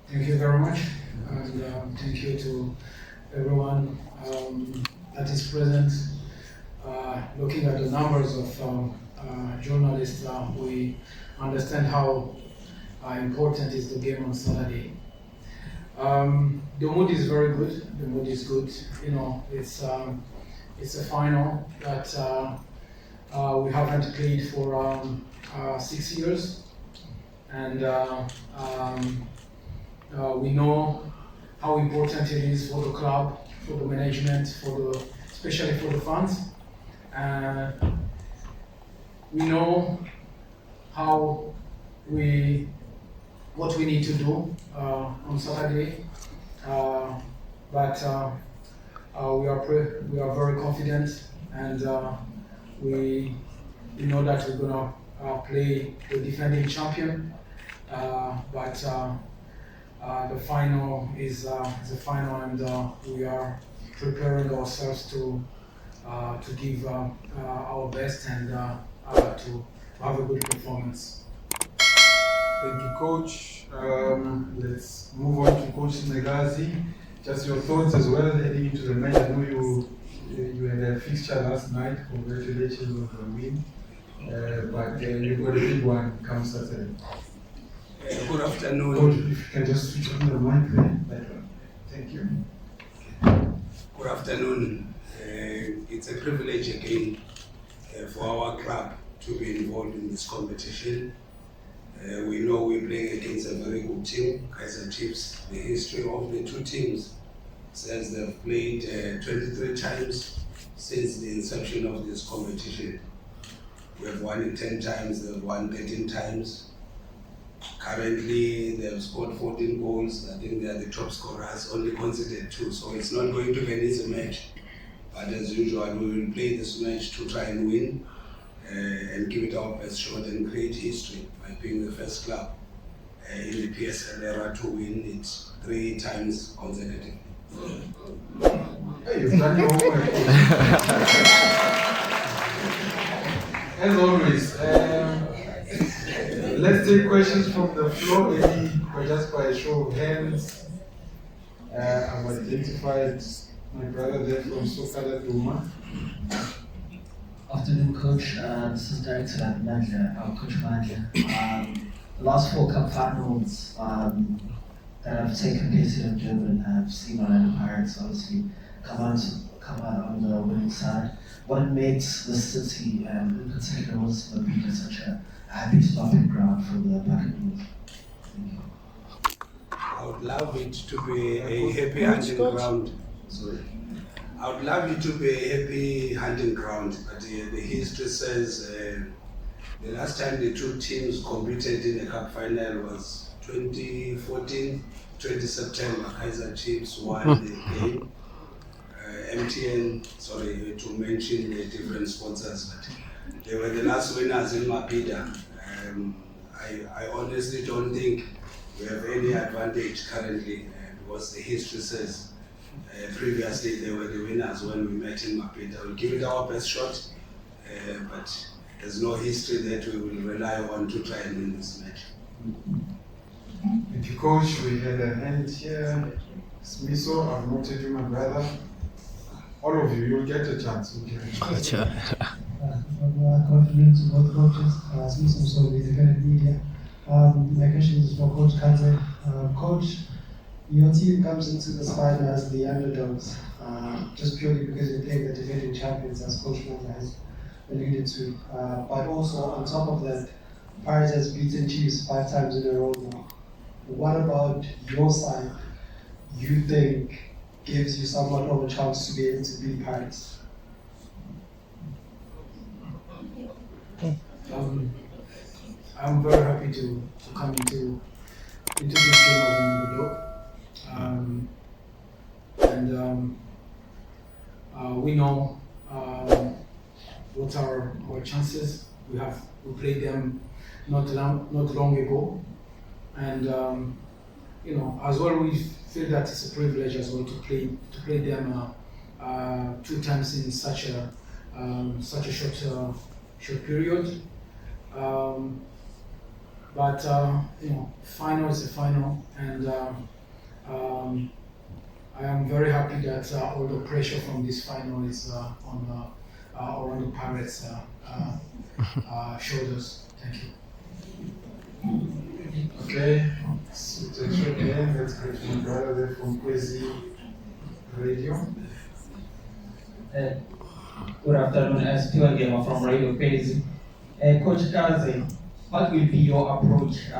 Thank you very much, and thank you to everyone that is present. Looking at the numbers of journalists, we understand how important is the game on Saturday. The mood is very good. The mood is good. You know, it's a final that we haven't played for 6 years, and we know how important it is for the club, for the management, especially for the fans. We know what we need to do on Saturday, but we are very confident, and we know that we're gonna play the defending champion. But the final is the final, and we are preparing ourselves to give our best and to have a good performance. Thank you, Coach. Let's move on to Coach Ncikazi. Just your thoughts as well heading into the match. I know you had a fixture last night. Congratulations on the win. But you've got a big one come Saturday. Good afternoon. Coach, if you can just switch on the mic there. That one. Thank you. Good afternoon. It's a privilege again for our club to be involved in this competition. We know we're playing against a very good team, Kaizer Chiefs. The history of the two teams says they've played 23 times since the inception of this competition. We have won it 10 times, they've won 13 times. Currently, they've scored 14 goals. I think they are the top scorers, only conceded 2. So it's not going to be an easy match. But as usual, we will play this match to try and win and give it our best shot and create history by being the first club in the PSL era to win it 3 times consecutively. Hey, you've done your homework. As always, let's take questions from the floor, maybe just by a show of hands. I've identified my brother there from Sokala Duma. Afternoon, Coach. This is Director Mandla, Coach Mandla. The last 4 cup finals that have taken place here in Durban have seen Orlando Pirates obviously come out on the winning side. What makes the city, in particular Moses Mabhida, such a happy stopping ground for the Black and Blue? Thank you. I would love it to be a happy hunting ground. Sorry. I would love it to be a happy hunting ground, but the history says the last time the two teams competed in the cup final was 2014, 20 September. Kaizer Chiefs won the game. MTN, sorry to mention the different sponsors, but they were the last winners in Mabhida. I honestly don't think we have any advantage currently because the history says previously they were the winners when we met in Mabhida. We'll give it our best shot, but there's no history that we will rely on to try and win this match. Thank you, Coach. We had a hand here. Smiso, I've noted you, my brother. All of you, you'll get a chance. Gotcha. Compliment to both coaches. Smiso, so with the kind of media. My question is for Coach Kaze. Coach, your team comes into this final as the underdogs, just purely because you're playing the defending champions, as Coach Mandla has alluded to. But also, on top of that, Pirates has beaten Chiefs 5 times in a row now. What about your side you think gives you somewhat of a chance to be able to beat Pirates? I'm very happy to come into this game as an underdog. We know what are our chances. We played them not long ago, and you know, as well, we feel that it's a privilege as well to play them 2 times in such a short period. But final is a final, and I am very happy that all the pressure from this final is on Orlando Pirates' shoulders. Thank you. Okay, so to again, let's go to my brother there from Kaze Radio. Good afternoon, Stephen Gamer from Radio Kaze. Coach Kaze, what will be your approach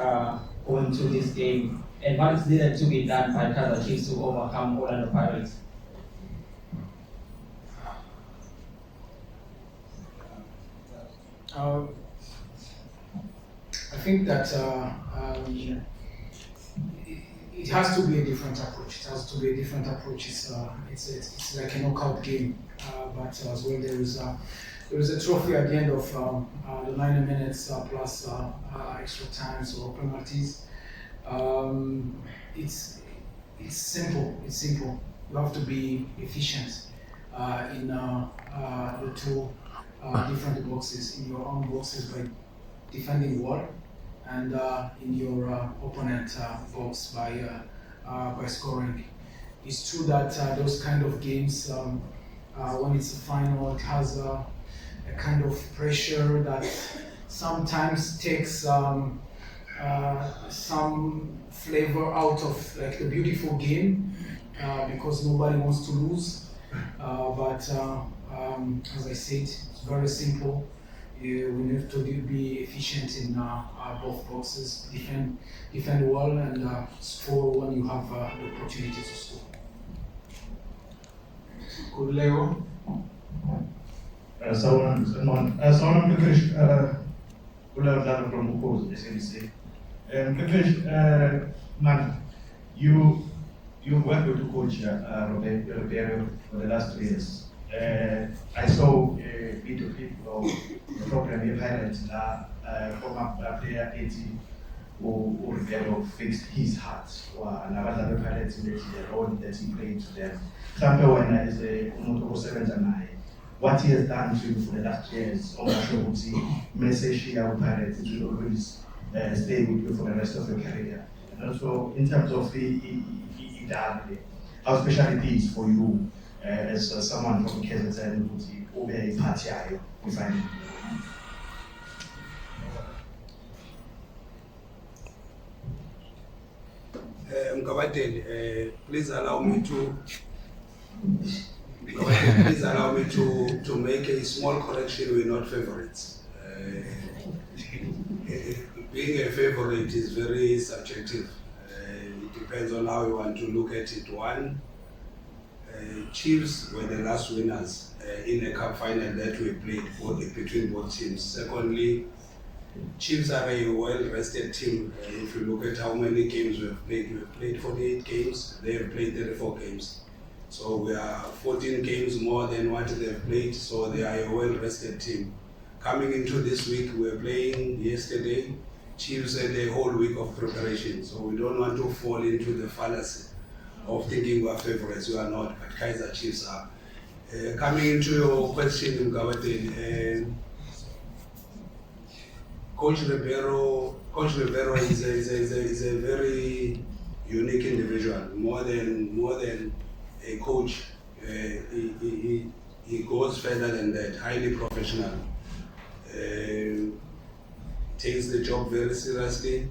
going to this game, and what is needed to be done by Kaizer Chiefs to overcome Orlando Pirates? I think that it has to be a different approach. It has to be a different approach. It's like a knockout game, but as well there is a trophy at the end of the 90 minutes plus extra times or penalties. It's simple. It's simple. You have to be efficient in the two different boxes, in your own boxes by defending well, and in your opponent box by scoring. It's true that those kind of games, when it's a final, it has a kind of pressure that sometimes takes some flavor out of like the beautiful game, because nobody wants to lose. But as I said, it's very simple. We need to be efficient in both boxes, defend well, and score when you have the opportunity to score. Good, Leo. Someone from Kaze, SABC. Man, you worked with Coach Roberto for the last 2 years. I saw a bit of the program you highlighted former player 80 who Roberto fixed his heart, and other pilots in the role that he played to them. Sample when I say what he has done to you for the last years, message here pilots, it will always stay with you for the rest of your career. And also in terms of how special it is for you as someone from KZN who be a party we find it. Please allow me to make a small correction. We're not favorites. Being a favorite is very subjective. It depends on how you want to look at it. One, Chiefs were the last winners in a cup final that we played between both teams. Secondly, Chiefs are a well-rested team. If you look at how many games we've played 48 games, they have played 34 games. So we are 14 games more than what they've played, so they are a well-rested team. Coming into this week, we were playing yesterday. Chiefs had a whole week of preparation, so we don't want to fall into the fallacy of thinking we are favorites. We are not, but Kaizer Chiefs are. Coming into your question, Mgawateni, Coach Ribeiro is a very unique individual. More than a coach, he goes further than that. Highly professional. Takes the job very seriously.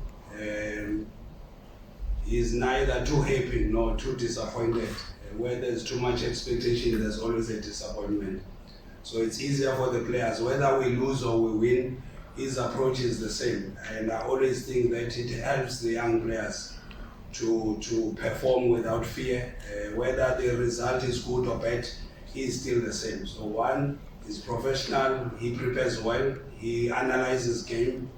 He's neither too happy nor too disappointed. Where there's too much expectation, there's always a disappointment. So it's easier for the players. Whether we lose or we win, his approach is the same. And I always think that it helps the young players to perform without fear. Whether the result is good or bad, he's still the same. So one, he's professional, he prepares well, he analyzes games,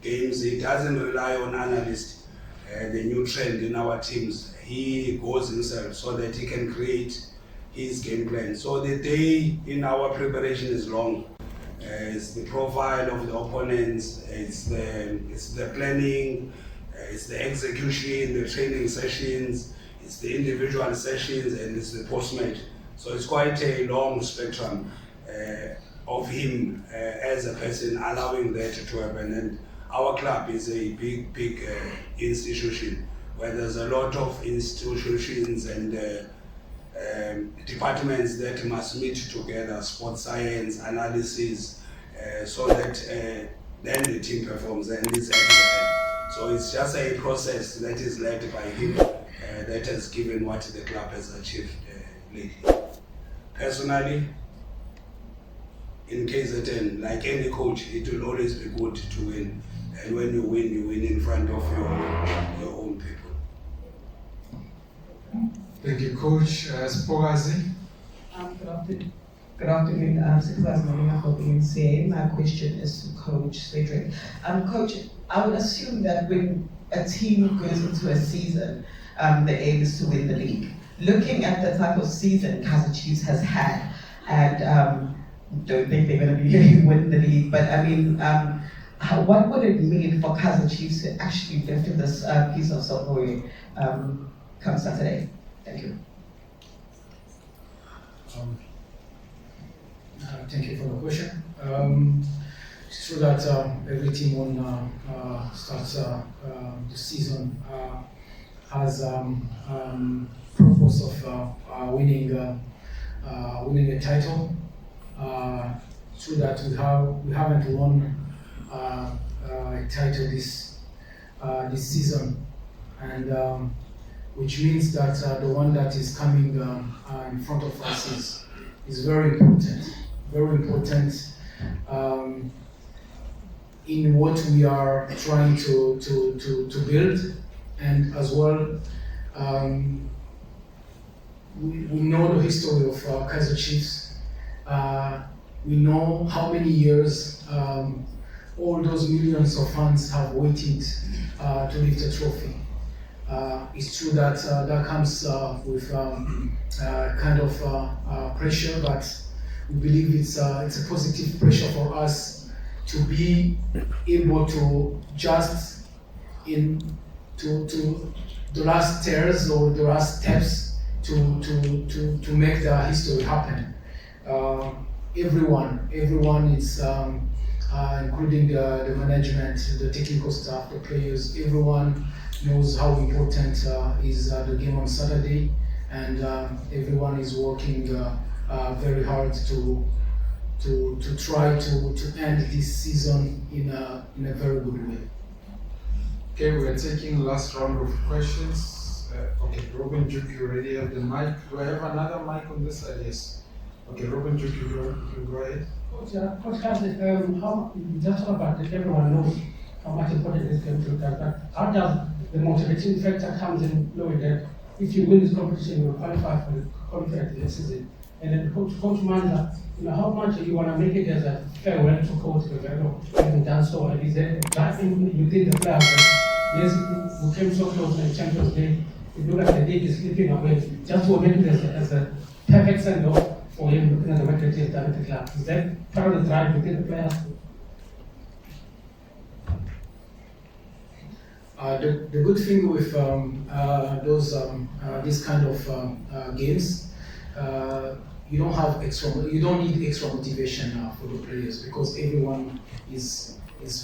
he doesn't rely on analysts. The new trend in our teams, he goes himself so that he can create his game plan. So the day in our preparation is long. It's the profile of the opponents, it's the planning, it's the execution, the training sessions, it's the individual sessions, and it's the post-match. So it's quite a long spectrum of him as a person, allowing that to happen. And our club is a big institution where there's a lot of institutions and departments that must meet together, sports science, analysis, so that then the team performs and is at the end. So it's just a process that is led by him that has given what the club has achieved lately. Personally, in KZN, like any coach, it will always be good to win. And when you win in front of your own people. Thank you, Coach. Spogazi. Good afternoon, Cedric Kaze Mandla for being here. My question is to Coach Cedric. Coach, I would assume that when a team goes into a season, the aim is to win the league. Looking at the type of season Kaizer Chiefs has had, and don't think they're going to be win the league, but I mean, what would it mean for Kaizer Chiefs to actually lift this piece of software come Saturday? Thank you. Thank you for the question. It's true that every team starts the season has purpose of winning a title. It's true that we haven't won a title this season, and which means that the one that is coming in front of us is very important. Very important in what we are trying to build, and as well we know the history of Kaizer Chiefs. We know how many years all those millions of fans have waited to lift a trophy. It's true that that comes with kind of pressure, but we believe it's a positive pressure for us to be able to just to the last stairs or the last steps to make the history happen. Everyone is including the management, the technical staff, the players. Everyone knows how important is the game on Saturday, and everyone is working very hard to try to end this season in a very good way. Okay, we are taking last round of questions. Okay, Robin Duke, you already have the mic. Do I have another mic on this side? Yes. Okay, Robin Duke, you can go ahead. Coach Kaze, how just about it, everyone knows how much important this game to that, but how does the motivating factor comes in knowing that if you win this competition, you will qualify for the contract next season? And then Coach Mandla, how much do you want to make it as a farewell to Coach having done so? And is there that within the players that yes, we came so close in the Champions League, it looks like the league is slipping away. Just to make it as a perfect send-off for him looking at the work that he has done at the club. Is that part of the drive within the players? The good thing with this kind of games, you don't need extra motivation for the players, because everyone is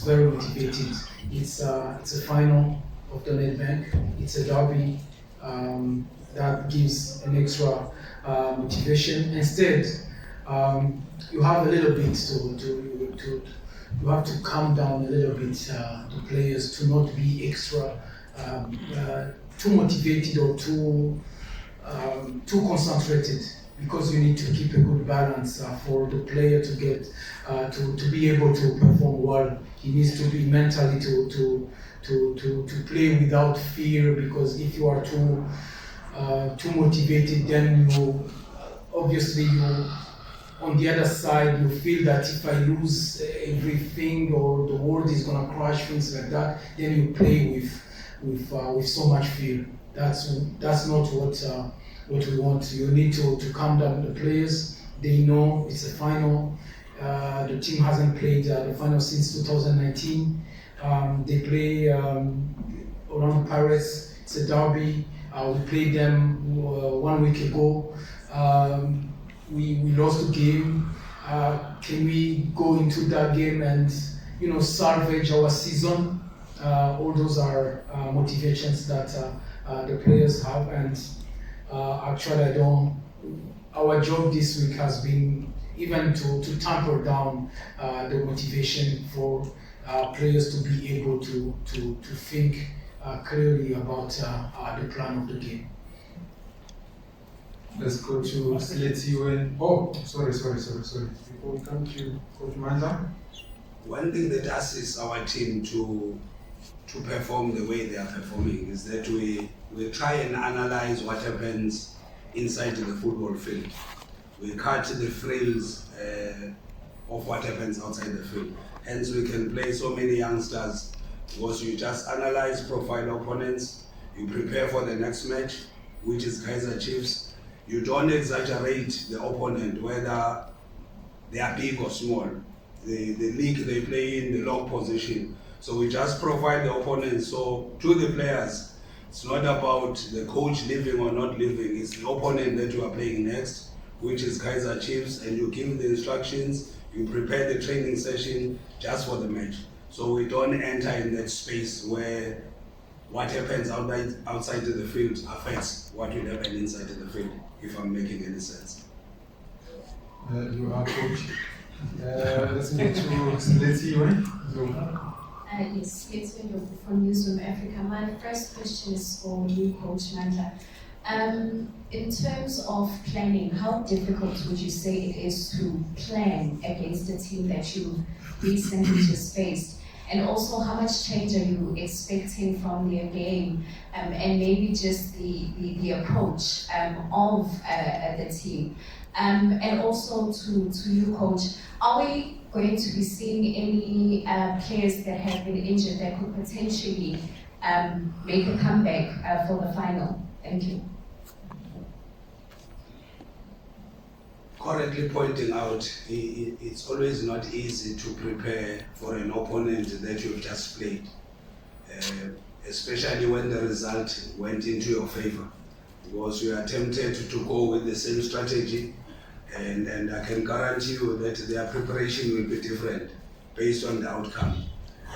very motivated. It's a final of the Nedbank. It's a derby that gives an extra motivation. Instead, you have a little bit you have to calm down a little bit the players to not be extra too motivated or too concentrated, because you need to keep a good balance for the player to get to be able to perform well. He needs to be mentally to play without fear, because if you are too motivated, then you obviously on the other side, you feel that if I lose everything or the world is gonna crash, things like that, then you play with so much fear. That's not what we want. You need to calm down the players. They know it's a final. The team hasn't played the final since 2019. They play around Paris. It's a derby. We played them 1 week ago. We lost the game. Can we go into that game and salvage our season. All those are motivations that the players have, and actually, our job this week has been even to tamper down the motivation for players to be able to think clearly about the plan of the game. Let's go to Sleti. Oh, sorry. Before we come to Coach Mandla. One thing that assists our team to perform the way they are performing is that we try and analyze what happens inside the football field. We cut the frills of what happens outside the field. Hence we can play so many youngsters because you just analyze profile opponents, you prepare for the next match, which is Kaizer Chiefs. You don't exaggerate the opponent, whether they are big or small. The league they play in, the long position. So we just provide the opponent. So to the players, it's not about the coach living or not living, it's the opponent that you are playing next, which is Kaizer Chiefs, and you give the instructions, you prepare the training session just for the match. So we don't enter in that space where what happens outside of the field affects what will happen inside of the field, if I'm making any sense. You are coach. Let's move to Sleti. Yes, it's from Durban-uMhlanga. My first question is for you, Coach Mandla. In terms of planning, how difficult would you say it is to plan against a team that you recently just faced? And also, how much change are you expecting from their game, and maybe just the approach of the team? And also to you, Coach, are we going to be seeing any players that have been injured that could potentially make a comeback for the final? Thank you. Correctly pointing out, it's always not easy to prepare for an opponent that you've just played, especially when the result went into your favor, because you are tempted to go with the same strategy, and I can guarantee you that their preparation will be different based on the outcome.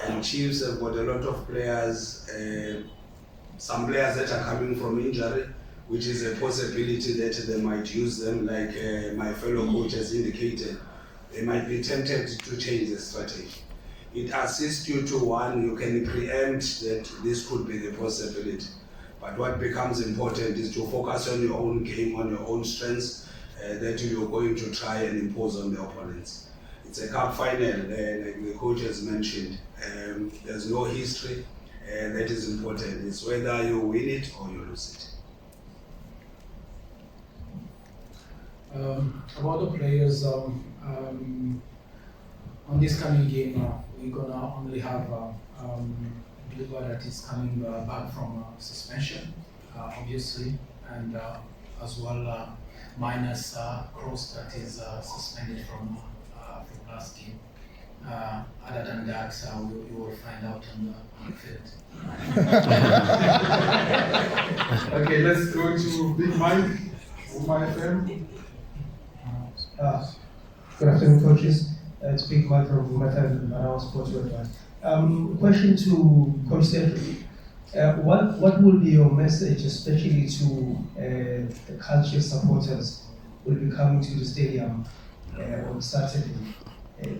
And Chiefs have got a lot of players, some players that are coming from injury, which is a possibility that they might use them, like my fellow coach has indicated. They might be tempted to change the strategy. It assists you to one, you can preempt that this could be the possibility. But what becomes important is to focus on your own game, on your own strengths, that you're going to try and impose on the opponents. It's a cup final, like the coach has mentioned. There's no history, that is important. It's whether you win it or you lose it. About the players, on this coming game, we're gonna only have Bliba that is coming back from suspension, obviously, and as well minus Cross that is suspended from last game. Other than that, we will find out on the field. Okay, let's go to Big Mike, FM. Good afternoon, coaches. It's Big Mike from FM, Marawa Sports Worldwide. Question to Coach Cedric. What will be your message, especially to the culture supporters who will be coming to the stadium on Saturday,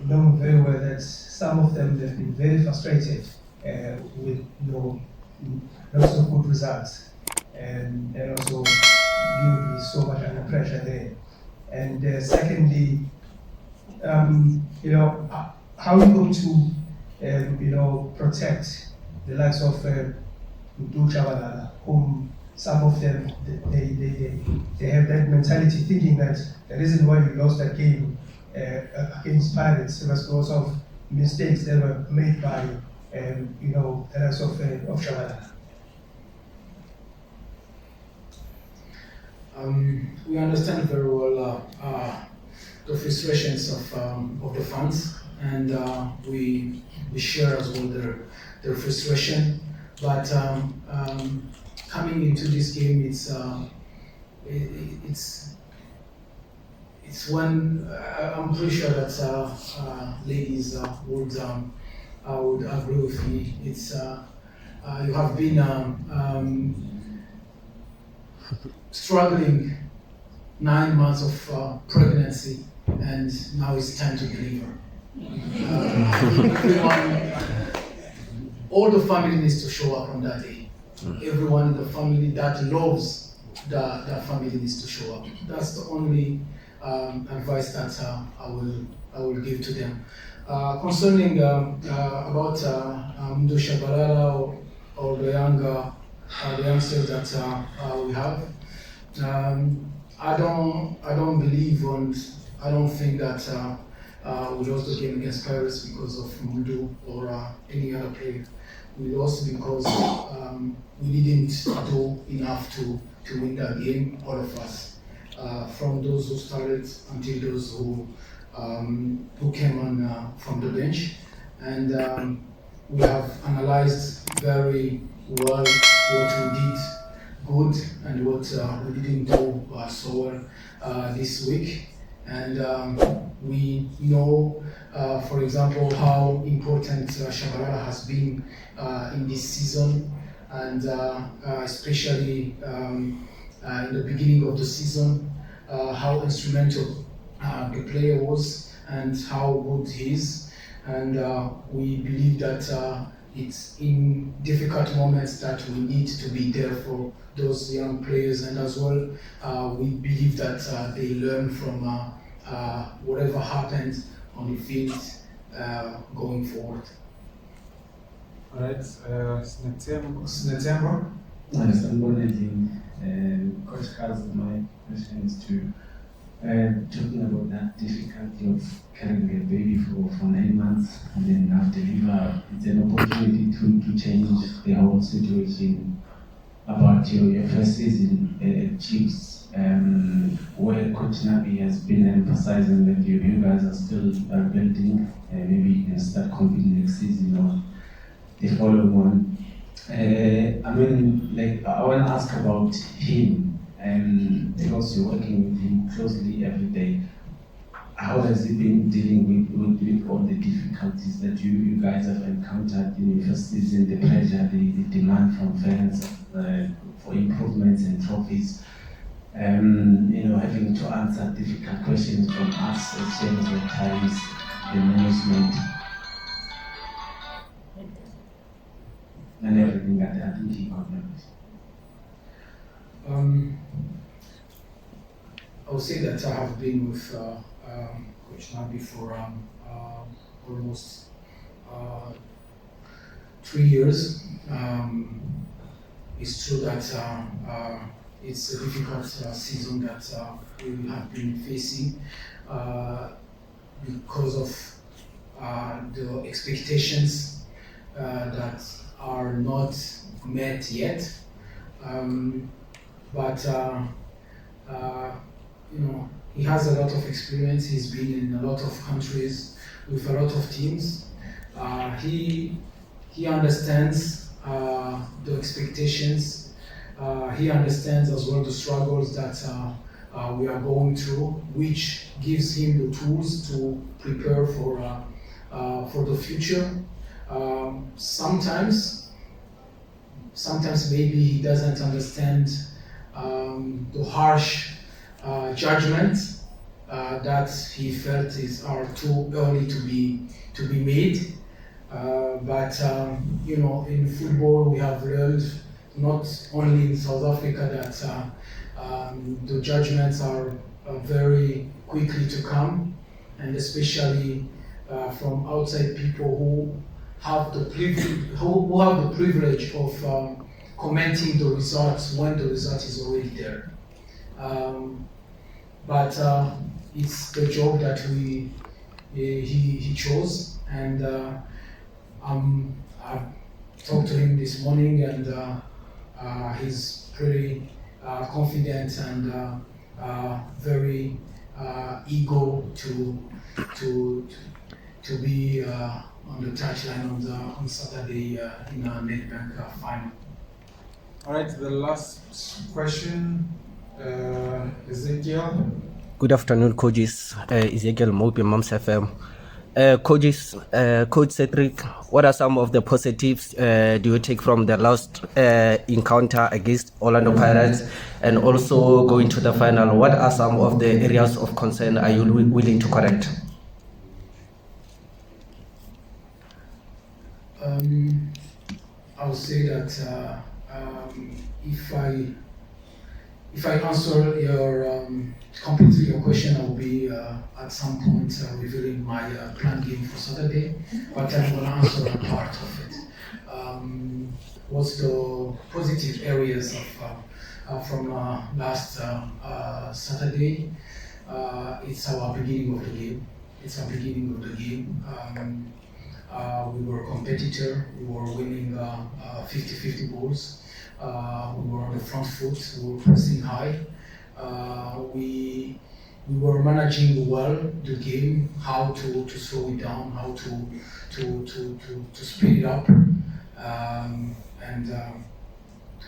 knowing very well that some of them have been very frustrated with not so good results, and also you will be so much under pressure there. And secondly, how are you going to protect the likes of Durban-uMhlanga, whom some of them they have that mentality, thinking that the reason why you lost that game against Pirates was because of mistakes that were made by the likes of Durban-uMhlanga. We understand very well the frustrations of the fans, and we share as well their frustration. But coming into this game, it's when I'm pretty sure that ladies would would agree with me. It's you have been struggling 9 months of pregnancy, and now it's time to deliver. All the family needs to show up on that day. Everyone in the family that loves that family needs to show up. That's the only advice that I will give to them. Concerning about Mdu Shabalala or the youngsters that we have, I don't believe and I don't think that we lost the game against Paris because of Mdu or any other player. We lost because we didn't do enough to win that game, all of us. From those who started until those who came on from the bench. And we have analyzed very well what we did good and what we didn't do so well this week. And we know, for example, how important Shabalala has been in this season, and especially in the beginning of the season, how instrumental the player was and how good he is. And we believe that it's in difficult moments that we need to be there for those young players, and as well we believe that they learn from whatever happens on the field going forward. All right, Snetsembo. Yes, I'm wondering, Coach Kaze, my question is to talking about that difficulty of carrying a baby for 9 months and then now deliver. It's an opportunity to change the whole situation about your first season at Chiefs, where Coach Nabi has been emphasizing that you guys are still building, maybe you can start competing next season or the following one. I want to ask about him, because you're working with him closely every day. How has he been dealing with all the difficulties that you guys have encountered in your first season, the pressure, the demand from fans for improvements and trophies, having to answer difficult questions from us as well at times, the management, and everything that I think he got members. I would say that I have been with Coach Nabi for almost 3 years. It's true that it's a difficult season that we have been facing because of the expectations that are not met yet. But he has a lot of experience. He's been in a lot of countries with a lot of teams. He understands the expectations. He understands as well the struggles that we are going through, which gives him the tools to prepare for the future. Sometimes maybe he doesn't understand the harsh judgment that he felt are too early to be made. But in football we have learned, not only in South Africa, that the judgments are very quickly to come, and especially from outside people who have the privilege of commenting the results when the result is already there. But it's the job that he chose, and I've talked to him this morning, and he's pretty confident and very eager to be on the touchline on Saturday in our Nedbank Cup Final. All right, the last question, Ezekiel. Good afternoon, coaches. Ezekiel Mopi, Mums FM. Coach Cedric, what are some of the positives do you take from the last encounter against Orlando Pirates, and also going to the final? What are some of the areas of concern are you willing to correct? I would say that if I answer your completely your question, I will be at some point revealing my planned game for Saturday, but I'm going to answer a part of it. What's the positive areas from last Saturday? It's our beginning of the game. We were a competitor. We were winning 50-50 balls. We were on the front foot. We were pressing high. We were managing well the game, how to slow it down, how to speed it up, and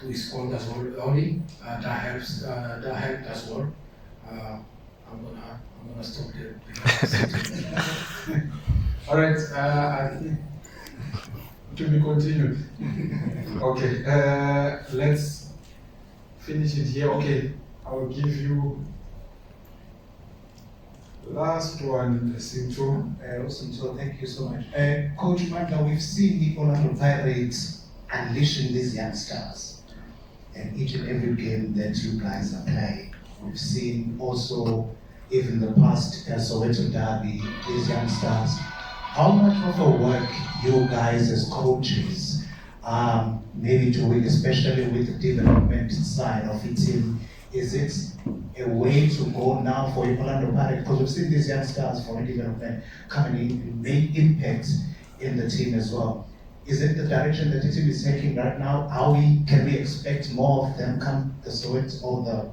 we scored as well early. That helped as well. I'm gonna stop there. All right, I think to be continued. Okay, let's finish it here. Okay, I will give you last one, Sinto. Sinto, thank you so much. Coach Mandla, we've seen the Orlando Pirates unleashing these young stars, and each and every game that you guys are playing. We've seen also, even the past Soweto Derby, these young stars. How much of a work you guys as coaches maybe doing, especially with the development side of the team? Is it a way to go now for Orlando Pirates? Because we've seen these young stars from development coming in and make impact in the team as well. Is it the direction that the team is taking right now? Can we expect more of them come the Soweto or the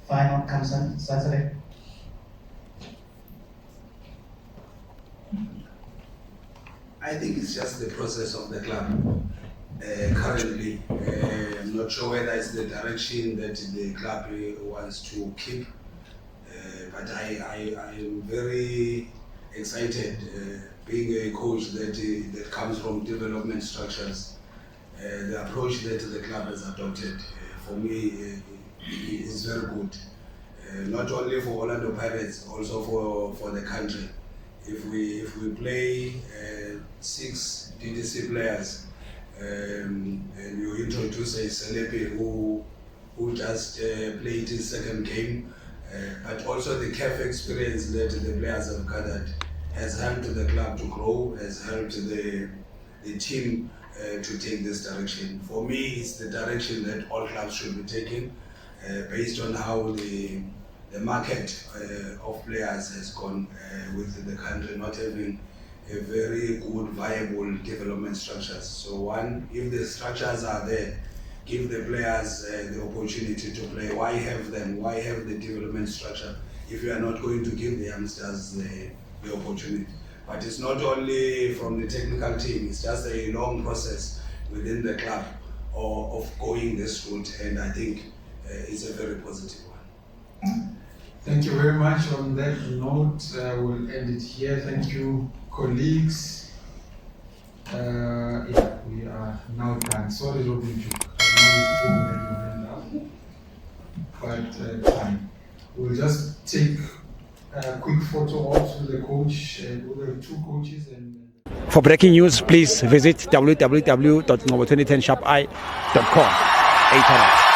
final come Saturday? I think it's just the process of the club. Currently, I'm not sure whether it's the direction that the club wants to keep, but I am very excited being a coach that comes from development structures. The approach that the club has adopted, for me, is very good. Not only for Orlando Pirates, also for the country. If we play 6 DDC players, and you introduce a Selepe who just played his second game, but also the CAF experience that the players have gathered has helped the club to grow, has helped the team to take this direction. For me, it's the direction that all clubs should be taking, based on how the market of players has gone with the country not having a very good, viable development structures. So one, if the structures are there, give the players the opportunity to play. Why have them? Why have the development structure if you are not going to give the youngsters the opportunity? But it's not only from the technical team, it's just a long process within the club of going this route, and I think it's a very positive one. Thank you very much. On that note, we'll end it here. Thank you, colleagues. Yeah, we are now done. Sorry, Robin, but fine. We'll just take a quick photo off with the coach and with the 2 coaches. For breaking news, please visit www.ngobo2010sharpi.com.